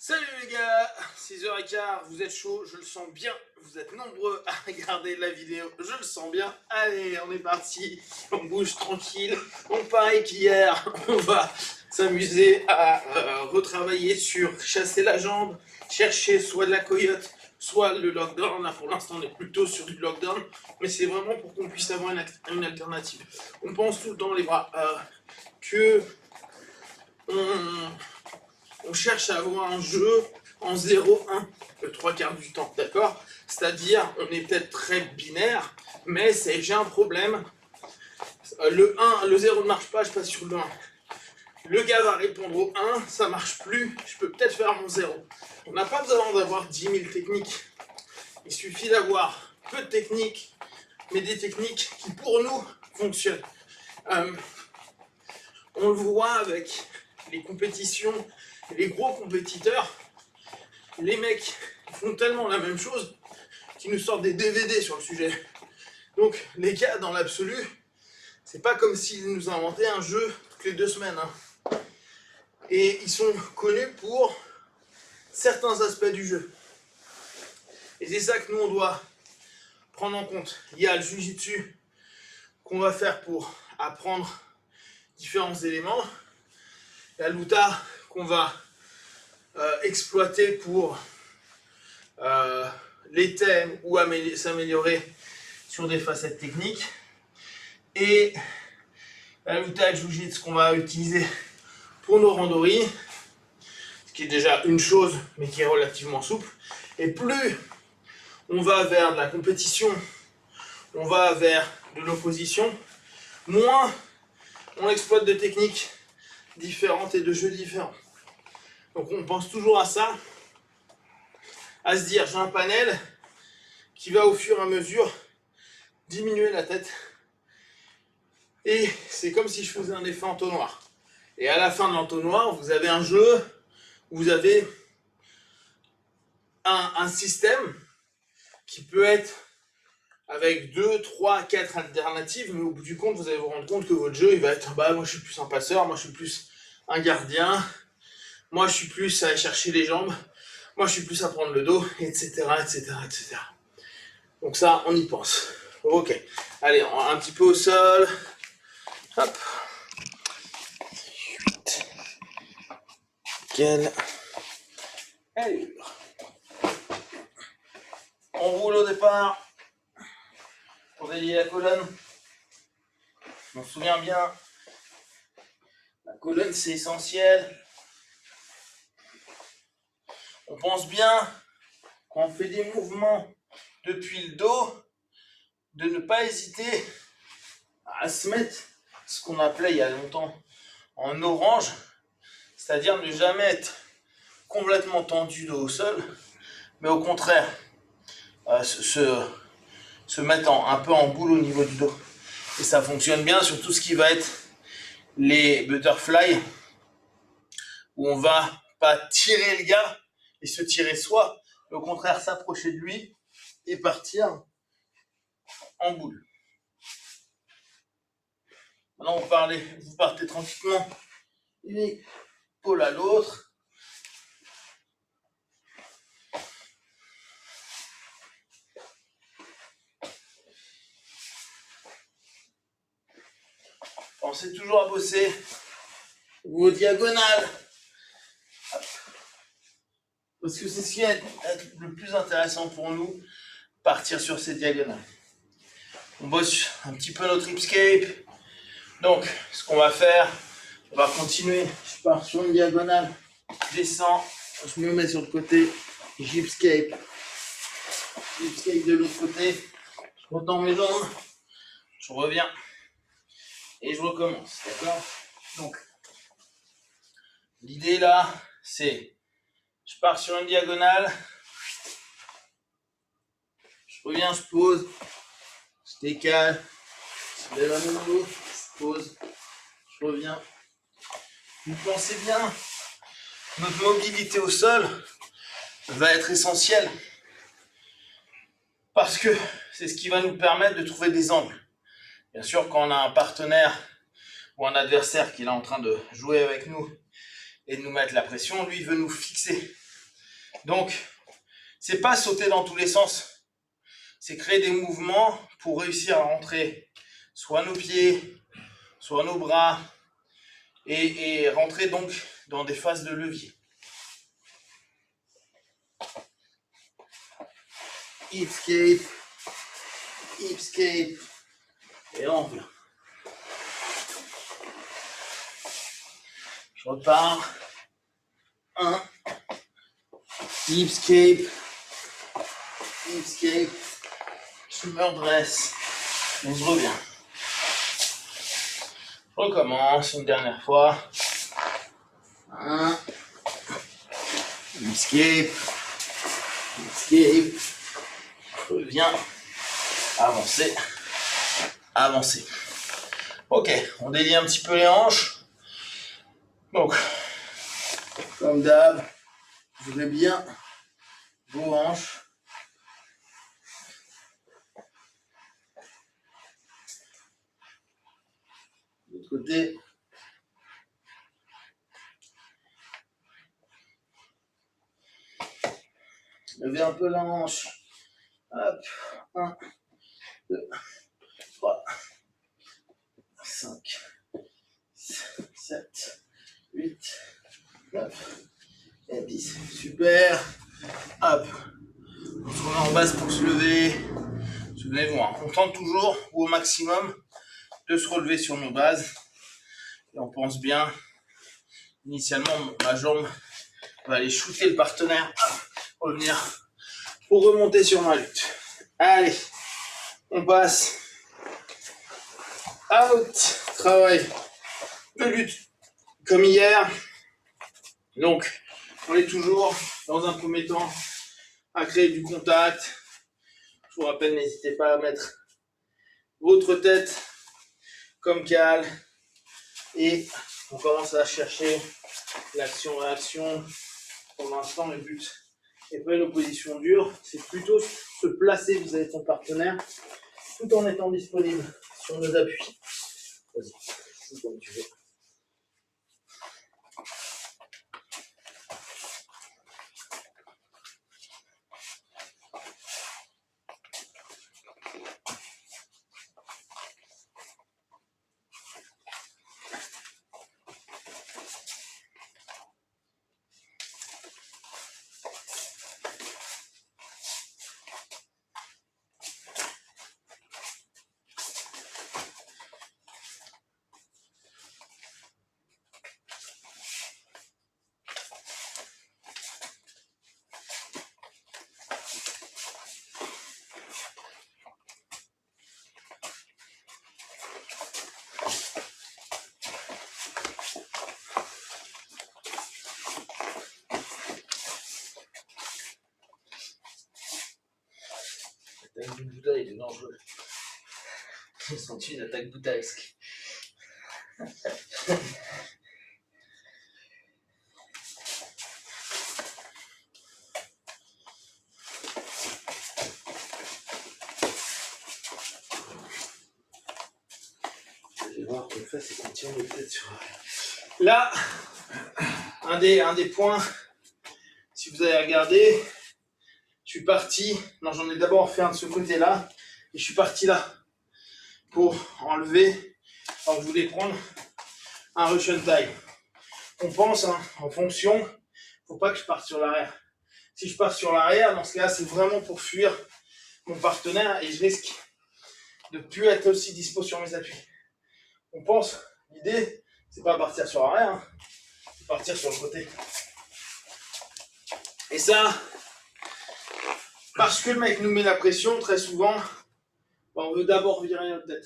Salut les gars, 6h15, vous êtes chaud, je le sens bien, vous êtes nombreux à regarder la vidéo, je le sens bien. Allez, on est parti, on bouge tranquille, donc pareil qu'hier, on va s'amuser à retravailler sur chasser la jambe, chercher soit de la coyote, soit le lockdown. Là pour l'instant on est plutôt sur du lockdown, mais c'est vraiment pour qu'on puisse avoir une alternative. On pense tout le temps les bras, que on cherche à avoir un jeu en 0-1 le 3/4 du temps, d'accord? C'est-à-dire, on est peut-être très binaire, mais c'est j'ai un problème. Le 1, le 0 ne marche pas, je passe sur le 1. Le gars va répondre au 1, ça marche plus, je peux peut-être faire mon 0. On n'a pas besoin d'avoir 10 000 techniques. Il suffit d'avoir peu de techniques, mais des techniques qui pour nous fonctionnent. On le voit avec les compétitions, les gros compétiteurs, les mecs font tellement la même chose qu'ils nous sortent des DVD sur le sujet. Donc les gars, dans l'absolu, c'est pas comme s'ils nous inventaient un jeu toutes les 2 semaines. Hein. Et ils sont connus pour certains aspects du jeu. Et c'est ça que nous on doit prendre en compte. Il y a le jujitsu qu'on va faire pour apprendre différents éléments. Il y a l'uta qu'on va exploiter pour les thèmes ou s'améliorer sur des facettes techniques. Et la l'uta et le jujitsu qu'on va utiliser pour nos randori, ce qui est déjà une chose mais qui est relativement souple. Et plus on va vers de la compétition, on va vers de l'opposition, moins on exploite de techniques différentes et de jeux différents. Donc on pense toujours à ça, à se dire j'ai un panel qui va au fur et à mesure diminuer la tête. Et c'est comme si je faisais un effet entonnoir. Et à la fin de l'entonnoir, vous avez un jeu, vous avez un système qui peut être avec 2, 3, 4 alternatives, mais au bout du compte, vous allez vous rendre compte que votre jeu, il va être, bah moi je suis plus un passeur, moi je suis plus un gardien, moi je suis plus à aller chercher les jambes, moi je suis plus à prendre le dos, etc., etc., etc. Donc ça, on y pense. Ok, allez, un petit peu au sol. Hop. 8. Quelle allure. On roule au départ pour délier la colonne. Je m'en souviens bien. La colonne, c'est essentiel. On pense bien, quand on fait des mouvements depuis le dos, de ne pas hésiter à se mettre ce qu'on appelait il y a longtemps en orange, c'est-à-dire ne jamais être complètement tendu dos au sol, mais au contraire se mettre un peu en boule au niveau du dos. Et ça fonctionne bien sur tout ce qui va être les butterflies, où on va pas tirer le gars et se tirer soi, mais au contraire s'approcher de lui et partir en boule. Maintenant vous partez tranquillement une épaule à l'autre. Pensez toujours à bosser vos diagonales. Parce que c'est ce qui va être le plus intéressant pour nous, partir sur ces diagonales. On bosse un petit peu notre hipscape. Donc, ce qu'on va faire, on va continuer. Je pars sur une diagonale, je descends, je me mets sur le côté, hipscape. Hipscape de l'autre côté, je retends mes jambes, je reviens et je recommence. D'accord? Donc, l'idée là, c'est je pars sur une diagonale, je reviens, je pose, je décale, je lève à nouveau, je pose, je reviens. Vous pensez bien, notre mobilité au sol va être essentielle parce que c'est ce qui va nous permettre de trouver des angles. Bien sûr, quand on a un partenaire ou un adversaire qui est là en train de jouer avec nous et de nous mettre la pression, lui il veut nous fixer. Donc, c'est pas sauter dans tous les sens, c'est créer des mouvements pour réussir à rentrer soit nos pieds, soit nos bras, et rentrer donc dans des phases de levier. Hipscape, hipscape, et on revient. Je repars. 1, hipscape, hipscape, je me redresse, on se revient. Je recommence une dernière fois. 1, hipscape, hipscape, je reviens, avancer, avancer. Ok, on délie un petit peu les hanches. Donc, comme d'hab, ouvrez bien vos hanches. De l'autre côté. Levez un peu la hanche. Hop. 1, 2, 3, 5, 7, 8, 9 et 10. Super. Hop. On se remet en base pour se lever. Souvenez-vous, hein, on tente toujours ou au maximum de se relever sur nos bases. Et on pense bien. Initialement, ma jambe va aller shooter le partenaire. Revenir pour remonter sur ma lutte. Allez, on passe. Out. Travail de lutte comme hier. Donc, on est toujours dans un premier temps à créer du contact. Je vous rappelle, n'hésitez pas à mettre votre tête comme cale et on commence à chercher l'action-réaction. Pour l'instant, le but n'est pas une opposition dure, c'est plutôt se placer vis-à-vis de son partenaire tout en étant disponible sur nos appuis. Vas-y, c'est comme tu veux. L'attaque d'une bouteille est dangereuse. J'ai senti une attaque bouteillesque. Je vais voir qu'on fait, c'est qu'on tient les têtes sur. Là, un des points, si vous avez regardé, je suis parti. Non, j'en ai d'abord fait un de ce côté-là. Et je suis parti là pour enlever. Alors, je voulais prendre un Russian tie. On pense, hein, en fonction, faut pas que je parte sur l'arrière. Si je pars sur l'arrière, dans ce cas-là, c'est vraiment pour fuir mon partenaire et je risque de plus être aussi dispo sur mes appuis. On pense, l'idée, c'est pas partir sur l'arrière, hein, c'est partir sur le côté. Et ça, parce que le mec nous met la pression, très souvent, on veut d'abord virer notre tête.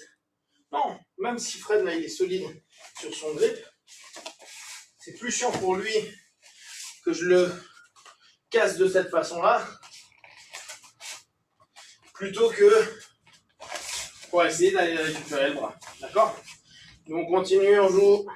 Non, même si Fred, là, il est solide sur son grip, c'est plus chiant pour lui que je le casse de cette façon-là, plutôt que pour essayer d'aller récupérer le bras. D'accord? Donc on continue, on joue.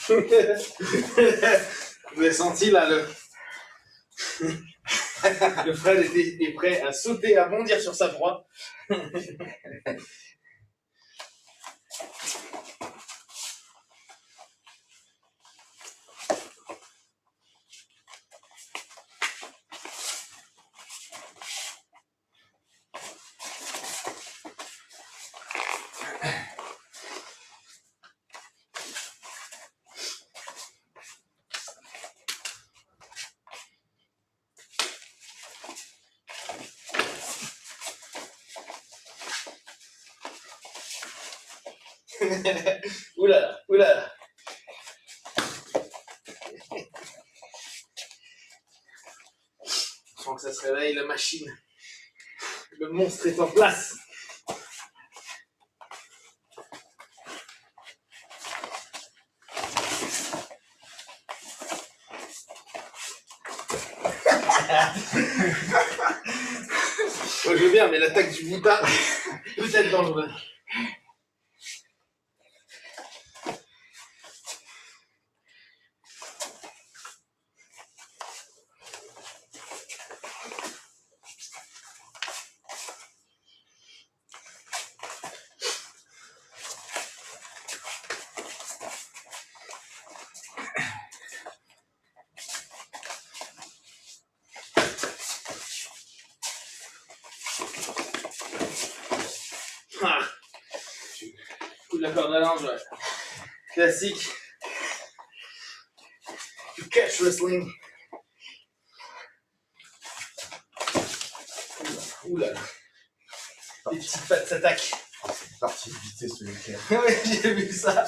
Vous avez senti là le Fred est prêt à sauter, à bondir sur sa proie. Oulala, oulala. Je sens que ça se réveille, la machine. Le monstre est en place. Moi je veux bien, mais l'attaque du Bouddha, peut-être dangereuse. Ah. Coup de la corde à linge, ouais. Classique. Du catch wrestling. Oulala. Les petites pattes s'attaquent. C'est parti de vitesse le week-end. Oui, j'ai vu ça.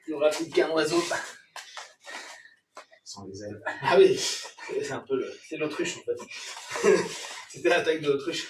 Plus rapide qu'un oiseau. Sans les ailes. Ah oui, c'est un peu c'est l'autruche en fait. C'était l'attaque de l'autruche.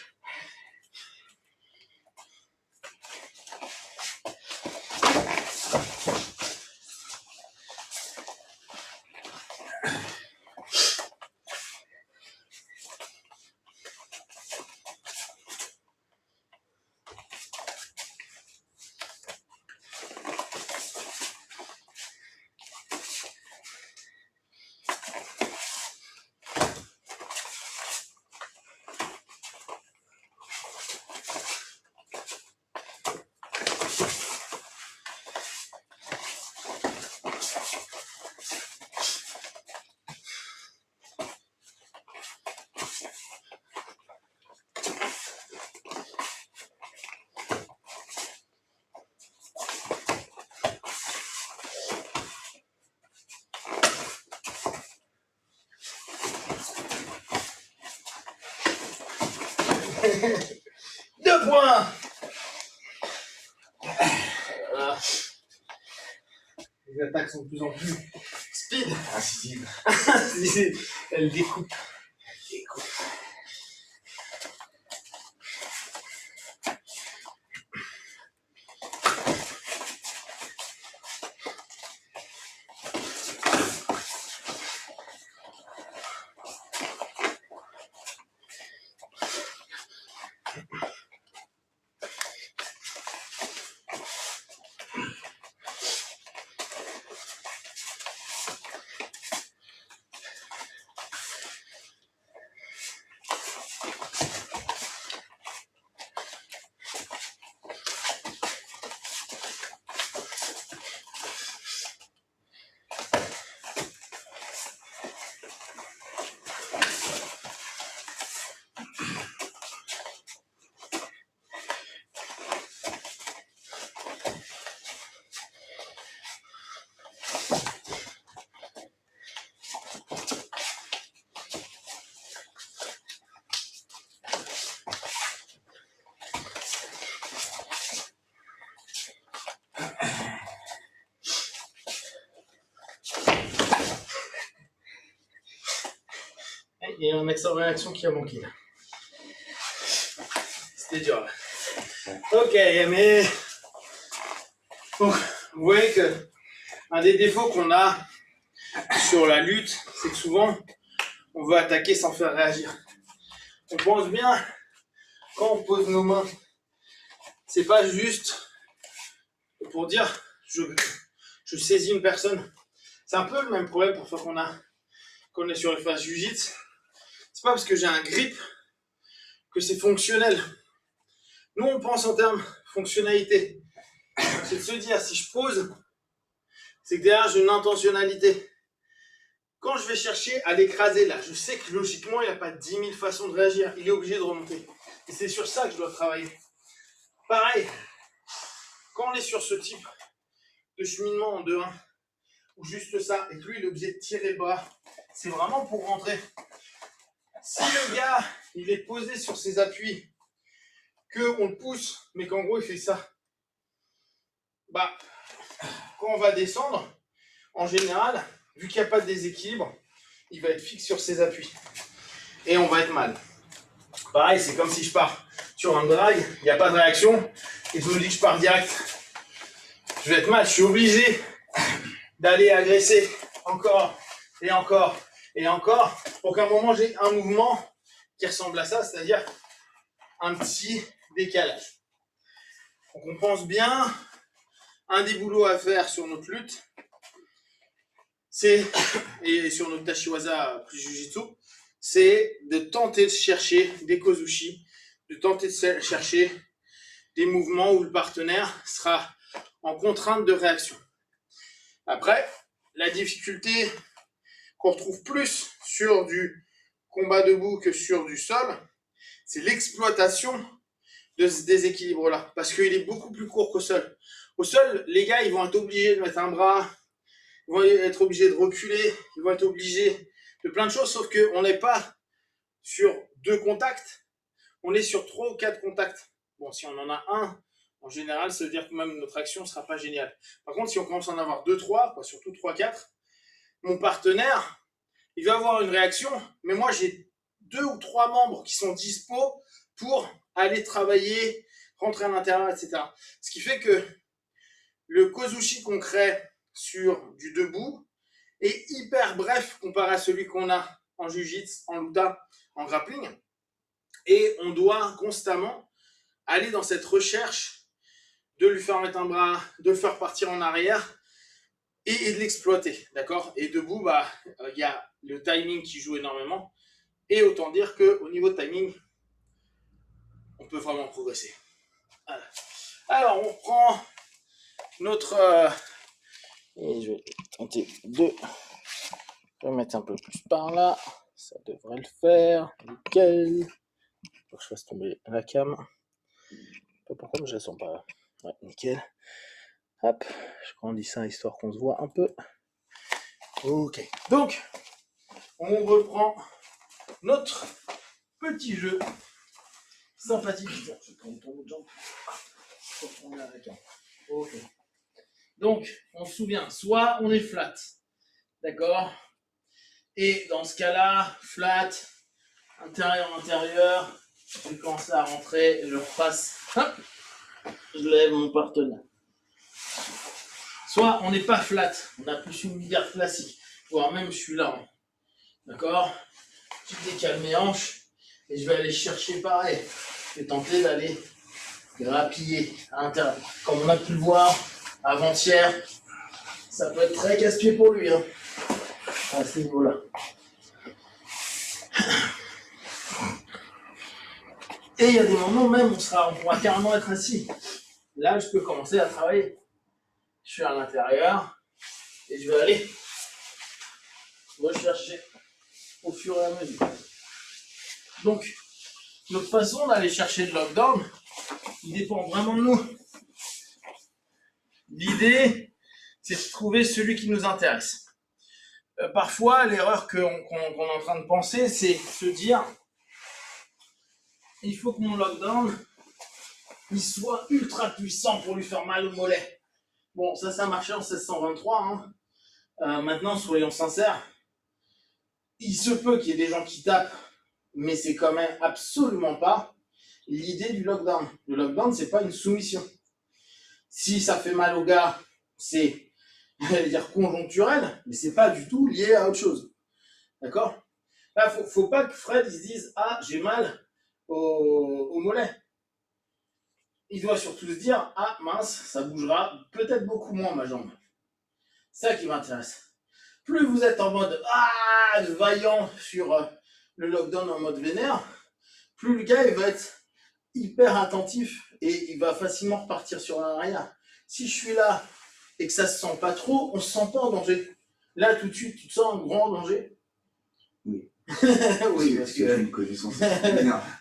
Deux points. Voilà. Les attaques sont de plus en plus speed. Incisive. Elle découpe. Il y a un accent réaction qui a manqué là. C'était dur là. Ok, mais Donc, vous voyez que un des défauts qu'on a sur la lutte, c'est que souvent, on veut attaquer sans faire réagir. On pense bien, quand on pose nos mains, c'est pas juste pour dire je saisis une personne. C'est un peu le même problème pour fois qu'on est sur les phases jiu-jitsu. C'est pas parce que j'ai un grip que c'est fonctionnel. Nous, on pense en termes fonctionnalité. C'est de se dire, si je pose, c'est que derrière, j'ai une intentionnalité. Quand je vais chercher à l'écraser, là, je sais que logiquement, il n'a pas 10 000 façons de réagir. Il est obligé de remonter. Et c'est sur ça que je dois travailler. Pareil, quand on est sur ce type de cheminement en 2-1, ou juste ça, et que lui, il est obligé de tirer le bras, c'est vraiment pour rentrer. Si le gars, il est posé sur ses appuis, qu'on le pousse, mais qu'en gros, il fait ça, bah, quand on va descendre, en général, vu qu'il n'y a pas de déséquilibre, il va être fixe sur ses appuis. Et on va être mal. Pareil, c'est comme si je pars sur un drag, il n'y a pas de réaction, et je me dis que je pars direct. Je vais être mal, je suis obligé d'aller agresser encore, et encore, et encore, pour qu'à un moment j'ai un mouvement qui ressemble à ça, c'est-à-dire un petit décalage. Donc on pense bien, un des boulots à faire sur notre lutte, et sur notre Tashiwaza plus Jiu-Jitsu, c'est de tenter de chercher des kozushi, de tenter de chercher des mouvements où le partenaire sera en contrainte de réaction. Après, la difficulté qu'on retrouve plus sur du combat debout que sur du sol, c'est l'exploitation de ce déséquilibre-là, parce qu'il est beaucoup plus court qu'au sol. Au sol, les gars, ils vont être obligés de mettre un bras, ils vont être obligés de reculer, ils vont être obligés de plein de choses, sauf qu'on n'est pas sur 2 contacts, on est sur 3 ou 4 contacts. Bon, si on en a un, en général, ça veut dire que même notre action ne sera pas géniale. Par contre, si on commence à en avoir 2, 3, surtout 3, 4, mon partenaire, il va avoir une réaction, mais moi, j'ai 2 ou 3 membres qui sont dispo pour aller travailler, rentrer à l'intérieur, etc. Ce qui fait que le kozushi qu'on crée sur du debout est hyper bref comparé à celui qu'on a en jiu-jitsu, en luta, en grappling. Et on doit constamment aller dans cette recherche de lui faire mettre un bras, de le faire partir en arrière et de l'exploiter, d'accord? Et debout, bah, y a le timing qui joue énormément. Et autant dire qu'au niveau de timing, on peut vraiment progresser. Voilà. Alors, on reprend notre... et je vais tenter de remettre un peu plus par là. Ça devrait le faire. Nickel. Faut que je fasse tomber la cam. Je sais pas pourquoi, mais je la sens pas. Ouais, nickel. Hop, je grandis ça histoire qu'on se voit un peu. Ok. Donc, on reprend notre petit jeu sympathique. Je tourne ton autre jambe. Pour tourner la cam. Ok. Donc, on se souvient, soit on est flat, d'accord? Et dans ce cas-là, flat, intérieur, je vais commencer à rentrer et je repasse, hop, je lève mon partenaire. Soit on n'est pas flat, on a plus une garde classique, voire même je suis là, hein. D'accord? Je décale mes hanches et je vais aller chercher pareil. Je vais tenter d'aller grappiller à l'intérieur. Comme on a pu le voir avant-hier, ça peut être très casse-pied pour lui, hein, à ce niveau-là. Et il y a des moments même où on pourra carrément être assis. Là, je peux commencer à travailler. Je suis à l'intérieur et je vais aller rechercher au fur et à mesure. Donc, notre façon d'aller chercher le lockdown, il dépend vraiment de nous. L'idée, c'est de trouver celui qui nous intéresse. Parfois, l'erreur qu'on est en train de penser, c'est se dire il faut que mon lockdown il soit ultra puissant pour lui faire mal au mollet. Bon, ça marchait en 1623. Hein. Maintenant, soyons sincères, il se peut qu'il y ait des gens qui tapent, mais c'est quand même absolument pas l'idée du lockdown. Le lockdown, c'est pas une soumission. Si ça fait mal au gars, c'est, j'allais dire, conjoncturel, mais c'est pas du tout lié à autre chose. D'accord? Là, faut pas que Fred il se dise, ah, j'ai mal au mollet. Il doit surtout se dire, ah mince, ça bougera peut-être beaucoup moins ma jambe. C'est ça qui m'intéresse. Plus vous êtes en mode, ah, vaillant sur le lockdown en mode vénère, plus le gars il va être hyper attentif et il va facilement repartir sur l'arrière. Si je suis là et que ça se sent pas trop, on se sent pas en danger. Là, tout de suite, tu te sens en grand danger. Oui. Oui, parce que... une connaissance.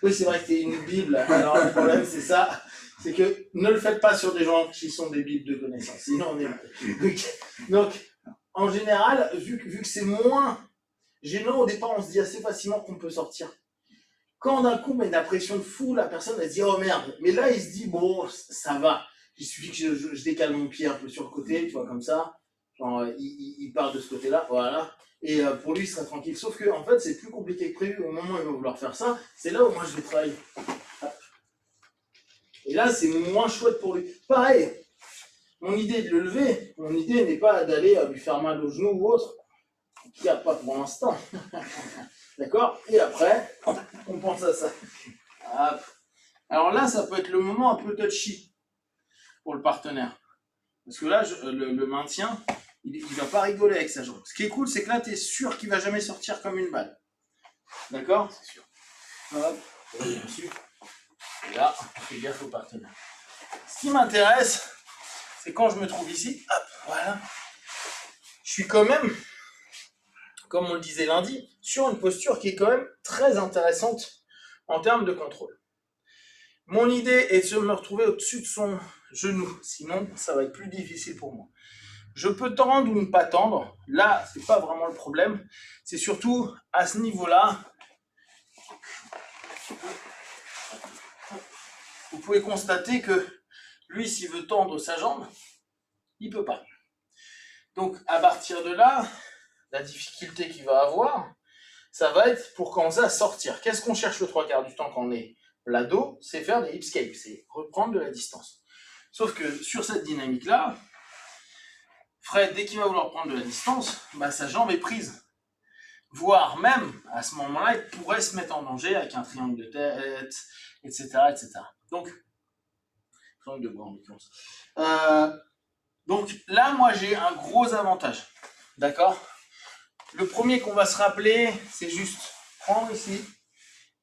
Oui, c'est vrai que t'es une bible. Alors, le problème, c'est ça. C'est que ne le faites pas sur des gens qui sont des bibles de connaissances. Sinon, on est mal. Donc, en général, vu que c'est moins gênant, au départ, on se dit assez facilement qu'on peut sortir. Quand d'un coup, on met de la pression de fou, la personne, elle se dit, oh merde. Mais là, il se dit, bon, ça va. Il suffit que je décale mon pied un peu sur le côté, tu vois, comme ça. Genre, il part de ce côté-là, voilà. Et pour lui, il sera tranquille. Sauf que, en fait, c'est plus compliqué que prévu. Au moment où il va vouloir faire ça, c'est là où moi, je vais travailler. Et là, c'est moins chouette pour lui. Pareil, mon idée de le lever, mon idée n'est pas d'aller lui faire mal au genou ou autre, qu'il n'y a pas pour l'instant. D'accord? Et après, on pense à ça. Hop. Alors là, ça peut être le moment un peu touchy pour le partenaire. Parce que là, le maintien, il va pas rigoler avec sa jambe. Ce qui est cool, c'est que là, tu es sûr qu'il va jamais sortir comme une balle. D'accord? C'est sûr. Hop, dessus. Et là, fais gaffe au partenaire. Ce qui m'intéresse, c'est quand je me trouve ici, hop, voilà. Je suis quand même, comme on le disait lundi, sur une posture qui est quand même très intéressante en termes de contrôle. Mon idée est de me retrouver au-dessus de son genou, sinon ça va être plus difficile pour moi. Je peux tendre ou ne pas tendre, là c'est pas vraiment le problème, c'est surtout à ce niveau-là, vous pouvez constater que lui s'il veut tendre sa jambe, il peut pas. Donc à partir de là, la difficulté qu'il va avoir, ça va être pour commencer à sortir. Qu'est-ce qu'on cherche le 3/4 du temps quand on est plat dos? C'est faire des hipscapes, c'est reprendre de la distance. Sauf que sur cette dynamique-là, Fred, dès qu'il va vouloir prendre de la distance, bah, sa jambe est prise. Voire même, à ce moment-là, il pourrait se mettre en danger avec un triangle de tête, etc. etc. Donc, triangle de bras en l'occurrence. Donc là, moi, j'ai un gros avantage. D'accord? Le premier qu'on va se rappeler, c'est juste prendre ici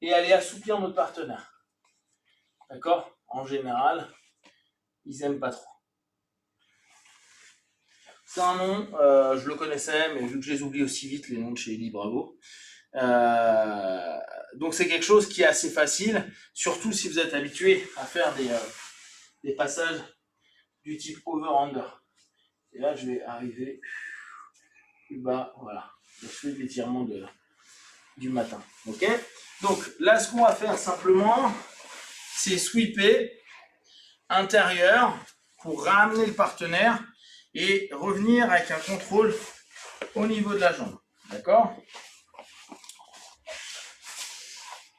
et aller assouplir notre partenaire. D'accord? En général, ils n'aiment pas trop. C'est un nom, je le connaissais, mais vu que je les oublie aussi vite, les noms de chez Eli Bravo. Donc c'est quelque chose qui est assez facile, surtout si vous êtes habitué à faire des passages du type over-under. Et là, je vais arriver plus bas, voilà. Je fais l'étirement du matin. Ok? Donc là, ce qu'on va faire simplement, c'est sweeper intérieur pour ramener le partenaire et revenir avec un contrôle au niveau de la jambe. D'accord?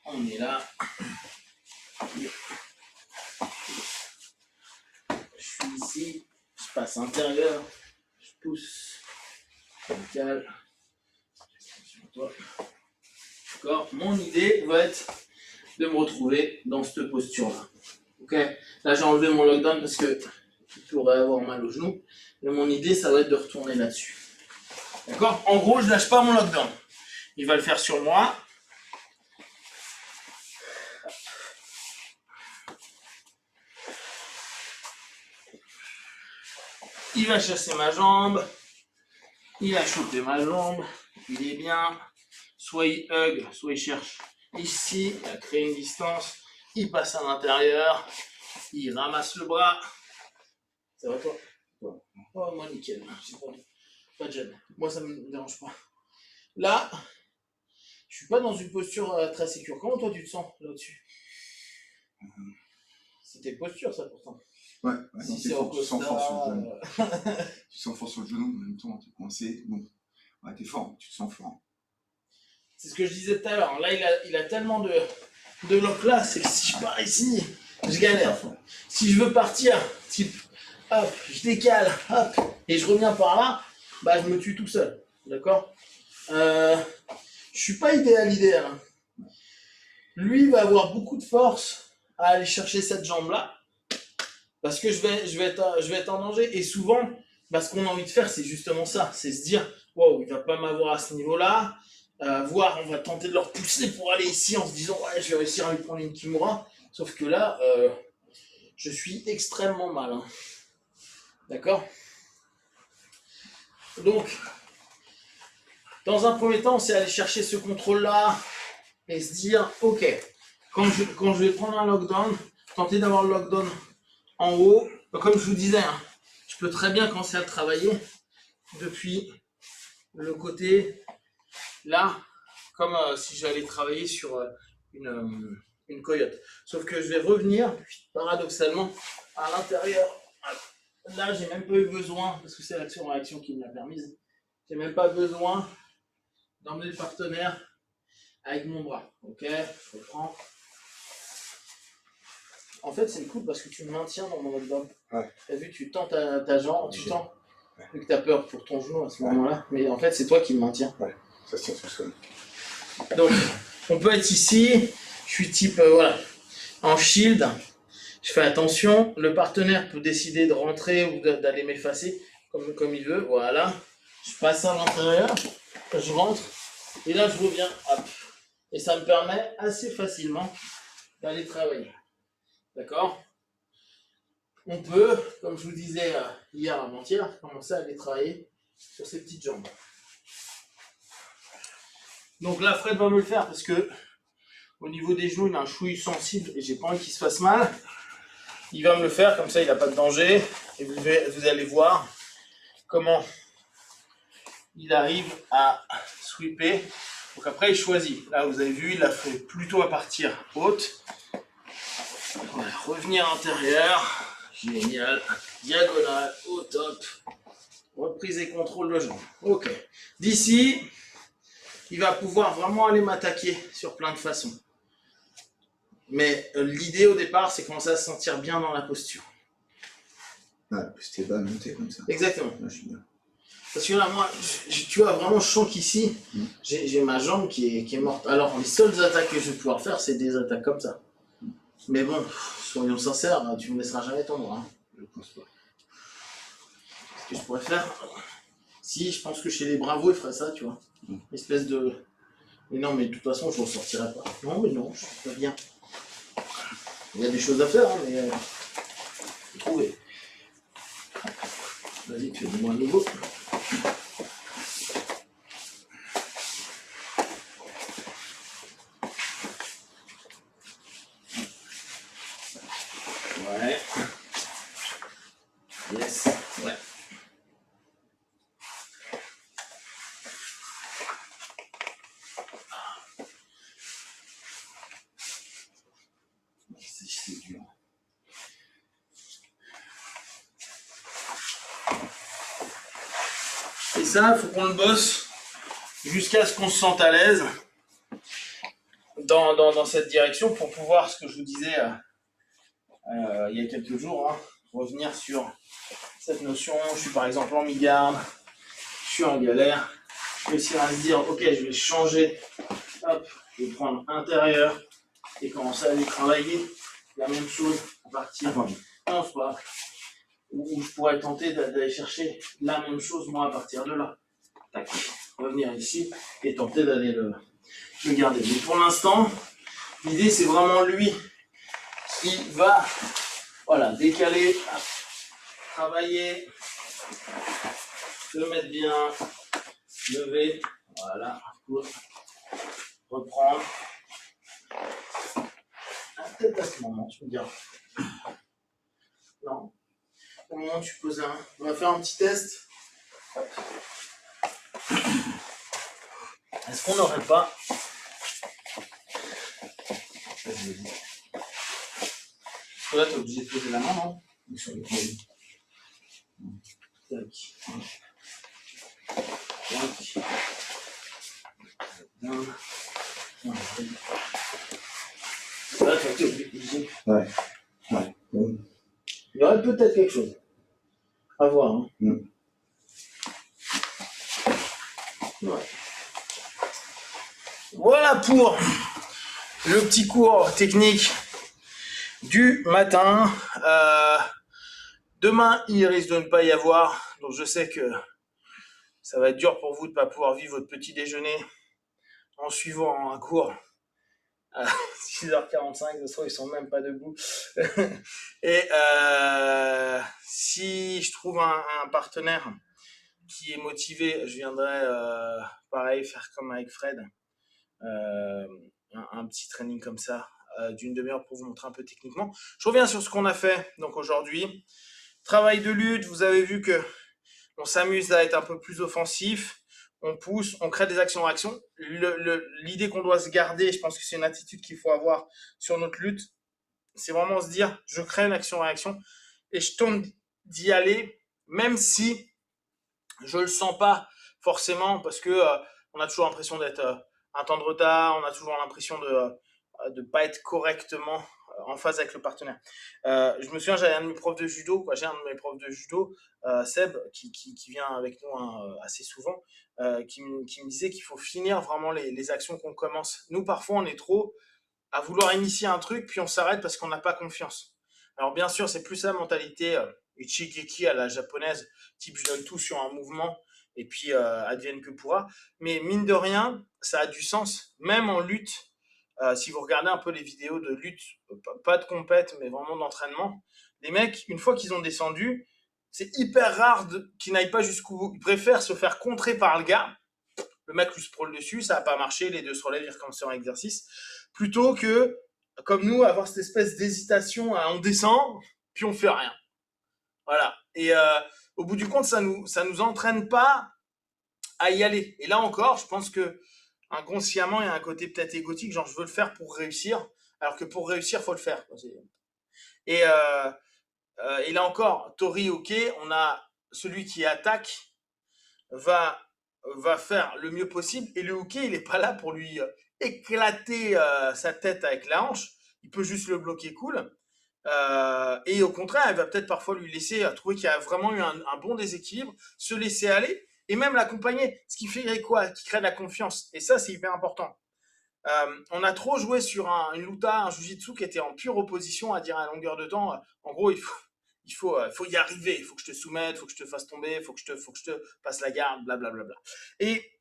On est là. Je suis ici, je passe intérieur, je pousse, je cale. D'accord? Mon idée va être de me retrouver dans cette posture-là. Ok? Là, j'ai enlevé mon lockdown parce que je pourrais avoir mal au genou. Mais mon idée, ça va être de retourner là-dessus. D'accord? En gros, je lâche pas mon lockdown. Il va le faire sur moi. Il va chasser ma jambe. Il a chopé ma jambe. Il est bien. Soit il hug, soit il cherche ici à créer une distance. Il passe à l'intérieur. Il ramasse le bras. Ça va toi? Oh, moi nickel. Pas de gêne. Moi ça me dérange pas. Là, je suis pas dans une posture très sécure. Comment toi tu te sens là-dessus? C'était posture ça pourtant. Ouais, si tu sens fort sur le genou. Tu sens fort sur le genou, en même temps, tu es coincé. Donc, ouais, t'es fort, tu te sens fort. C'est ce que je disais tout à l'heure. Là, il a tellement de lock là, c'est que si je pars ici, je galère. Si je veux partir, type hop, je décale, hop, et je reviens par là, bah je me tue tout seul, d'accord. Je suis pas idéal, hein. Lui va avoir beaucoup de force à aller chercher cette jambe-là, parce que je vais être en danger. Et souvent, bah, ce qu'on a envie de faire, c'est justement ça, c'est se dire, wow, il va pas m'avoir à ce niveau-là, voire on va tenter de le repousser pour aller ici en se disant, ouais, je vais réussir à lui prendre une Kimura. Sauf que là, je suis extrêmement mal, hein. D'accord. Donc, dans un premier temps, c'est aller chercher ce contrôle-là et se dire, ok, quand je vais prendre un lockdown, tenter d'avoir le lockdown en haut, comme je vous disais, hein, je peux très bien commencer à le travailler depuis le côté là, comme si j'allais travailler sur une coyote. Sauf que je vais revenir, paradoxalement, à l'intérieur. Là, j'ai même pas eu besoin, parce que c'est l'action-réaction qui me l'a permise, j'ai même pas besoin d'emmener le partenaire avec mon bras. Ok, je reprends. En fait, c'est cool parce que tu me maintiens dans mon lockdown. Ouais. T'as vu, tu tends ta jambe, tu tends. Vu que t'as peur pour ton genou à ce moment-là, mais en fait, c'est toi qui me maintiens. Ouais, ça se tient tout seul. Donc, on peut être ici, je suis type, voilà, en shield, je fais attention, le partenaire peut décider de rentrer ou d'aller m'effacer comme il veut, voilà. Je passe à l'intérieur, je rentre, et là je reviens, hop. Et ça me permet assez facilement d'aller travailler. D'accord? On peut, comme je vous disais hier avant-hier, commencer à aller travailler sur ces petites jambes. Donc là, Fred va me le faire parce que au niveau des genoux, il a un chouille sensible et j'ai pas envie qu'il se fasse mal. Il va me le faire, comme ça il n'a pas de danger. Et vous allez voir comment il arrive à sweeper. Donc après, il choisit. Là, vous avez vu, il a fait plutôt à partir haute. On va revenir intérieur. Génial. Diagonale, au top. Reprise et contrôle de jambe. Ok. D'ici, il va pouvoir vraiment aller m'attaquer sur plein de façons. Mais l'idée au départ, c'est commencer à se sentir bien dans la posture. Ouais, c'était bas monter comme ça. Exactement. Là, je suis bien. Parce que là, moi, tu vois, vraiment, je sens qu'ici, j'ai ma jambe qui est morte. Alors, les seules attaques que je vais pouvoir faire, c'est des attaques comme ça. Mais bon, soyons sincères, tu ne me laisseras jamais tomber. Hein. Je pense pas. Ce que je pourrais faire, si, je pense que chez les bravos, ils feraient ça, tu vois. Espèce de... Mais non, mais de toute façon, je ne ressortirai pas. Non, mais non, je suis pas bien. Il y a des choses à faire, hein, mais... faut trouver. Vas-y, tu fais du moins de nouveau. Ouais. Yes. Ouais. C'est dur. Et ça, il faut qu'on le bosse jusqu'à ce qu'on se sente à l'aise dans cette direction pour pouvoir, ce que je vous disais il y a quelques jours, hein, revenir sur cette notion. Je suis par exemple en mi-garde, je suis en galère, je vais essayer à se dire, ok, je vais changer, hop, je vais prendre intérieur et commencer à aller travailler la même chose à partir. Non, c'est pas. Ou je pourrais tenter d'aller chercher la même chose moi à partir de là. Tac. Revenir ici et tenter d'aller le garder. Mais pour l'instant, l'idée c'est vraiment lui qui va décaler, travailler, se mettre bien, lever, voilà, reprendre. Peut-être à ce moment, tu me diras. Non. Au moment où tu poses un. On va faire un petit test. Hop. Est-ce qu'on n'aurait pas. Parce que là, tu es obligé de poser la main, non? Sur le produit. Tac. Tac. Là, tu es obligé. Ouais. Ouais. Il y aurait peut-être quelque chose. À voir. Hein. Ouais. Voilà pour le petit cours technique du matin. Demain, il risque de ne pas y avoir. Donc, je sais que ça va être dur pour vous de ne pas pouvoir vivre votre petit déjeuner en suivant un cours à 6h45. De toute façon, ils sont même pas debout. Et si je trouve un partenaire qui est motivé, je viendrai pareil faire comme avec Fred, un petit training comme ça d'une demi-heure pour vous montrer un peu techniquement. Je reviens sur ce qu'on a fait donc aujourd'hui. Travail de lutte, vous avez vu que on s'amuse à être un peu plus offensif, on pousse, on crée des actions-réactions. L'idée qu'on doit se garder, je pense que c'est une attitude qu'il faut avoir sur notre lutte, c'est vraiment se dire, je crée une action-réaction et je tente d'y aller, même si je le sens pas forcément, parce que on a toujours l'impression d'être un temps de retard, on a toujours l'impression de pas être correctement en phase avec le partenaire. Je me souviens, j'avais un de mes profs de judo, j'ai un de mes profs de judo, Seb, qui vient avec nous assez souvent, qui me disait qu'il faut finir vraiment les actions qu'on commence. Nous, parfois, on est trop à vouloir initier un truc, puis on s'arrête parce qu'on n'a pas confiance. Alors bien sûr, c'est plus la mentalité Ichigeki à la japonaise, type je donne tout sur un mouvement, et puis advienne que pourra. Mais mine de rien, ça a du sens, même en lutte. Si vous regardez un peu les vidéos de lutte, pas de compète, mais vraiment d'entraînement, les mecs, une fois qu'ils ont descendu, c'est hyper rare qu'ils n'aillent pas jusqu'au bout. Ils préfèrent se faire contrer par le gars. Le mec lui scrolle dessus, ça n'a pas marché, les deux se relèvent, ils recommencent sur un exercice. Plutôt que, comme nous, avoir cette espèce d'hésitation, on descend, puis on fait rien. Voilà. Et au bout du compte, ça nous entraîne pas à y aller. Et là encore, je pense que inconsciemment, il y a un côté peut-être égotique, genre je veux le faire pour réussir, alors que pour réussir, faut le faire. Et là encore, Tori, ok, on a celui qui attaque va faire le mieux possible, et le hooké, il est pas là pour lui éclater sa tête avec la hanche, il peut juste le bloquer cool. Et au contraire, elle va peut-être parfois lui laisser trouver qu'il y a vraiment eu un bon déséquilibre, se laisser aller et même l'accompagner, ce qui fait quoi, qui crée de la confiance. Et ça, c'est hyper important. On a trop joué sur une luta, un jujitsu qui était en pure opposition, à dire à longueur de temps. En gros, il faut y arriver. Il faut que je te soumette, il faut que je te fasse tomber, il faut que je te passe la garde, blablabla. Et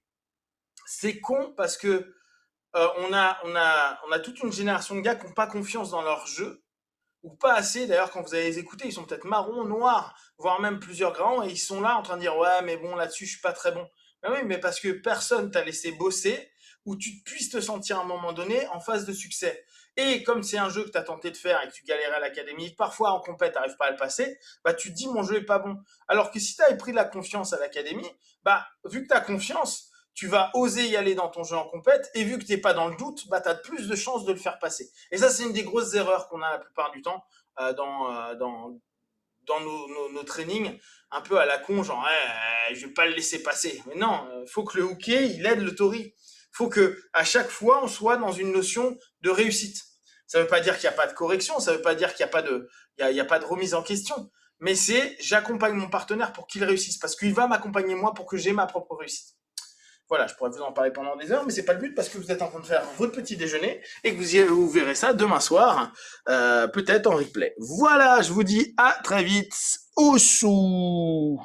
c'est con parce que on a toute une génération de gars qui n'ont pas confiance dans leur jeu, ou pas assez. D'ailleurs, quand vous allez les écouter, ils sont peut-être marrons, noirs, voire même plusieurs grands, et ils sont là en train de dire ouais, mais bon, là-dessus, je suis pas très bon. Ben oui, mais parce que personne t'a laissé bosser, où tu puisses te sentir à un moment donné en phase de succès. Et comme c'est un jeu que tu as tenté de faire et que tu galérais à l'académie, parfois en compète, tu n'arrives pas à le passer, bah tu te dis mon jeu est pas bon. Alors que si tu avais pris de la confiance à l'académie, bah vu que tu as confiance, tu vas oser y aller dans ton jeu en compète, et vu que tu n'es pas dans le doute, bah tu as plus de chances de le faire passer. Et ça, c'est une des grosses erreurs qu'on a la plupart du temps dans nos trainings, un peu à la con, genre je vais pas le laisser passer. Mais non, faut que le hooké, il aide le tori. Faut que à chaque fois, on soit dans une notion de réussite. Ça veut pas dire qu'il n'y a pas de correction, ça veut pas dire qu'il n'y a pas de remise en question. Mais c'est, j'accompagne mon partenaire pour qu'il réussisse, parce qu'il va m'accompagner moi pour que j'ai ma propre réussite. Voilà, je pourrais vous en parler pendant des heures, mais c'est pas le but parce que vous êtes en train de faire votre petit déjeuner et que vous verrez ça demain soir, peut-être en replay. Voilà, je vous dis à très vite. Au chou.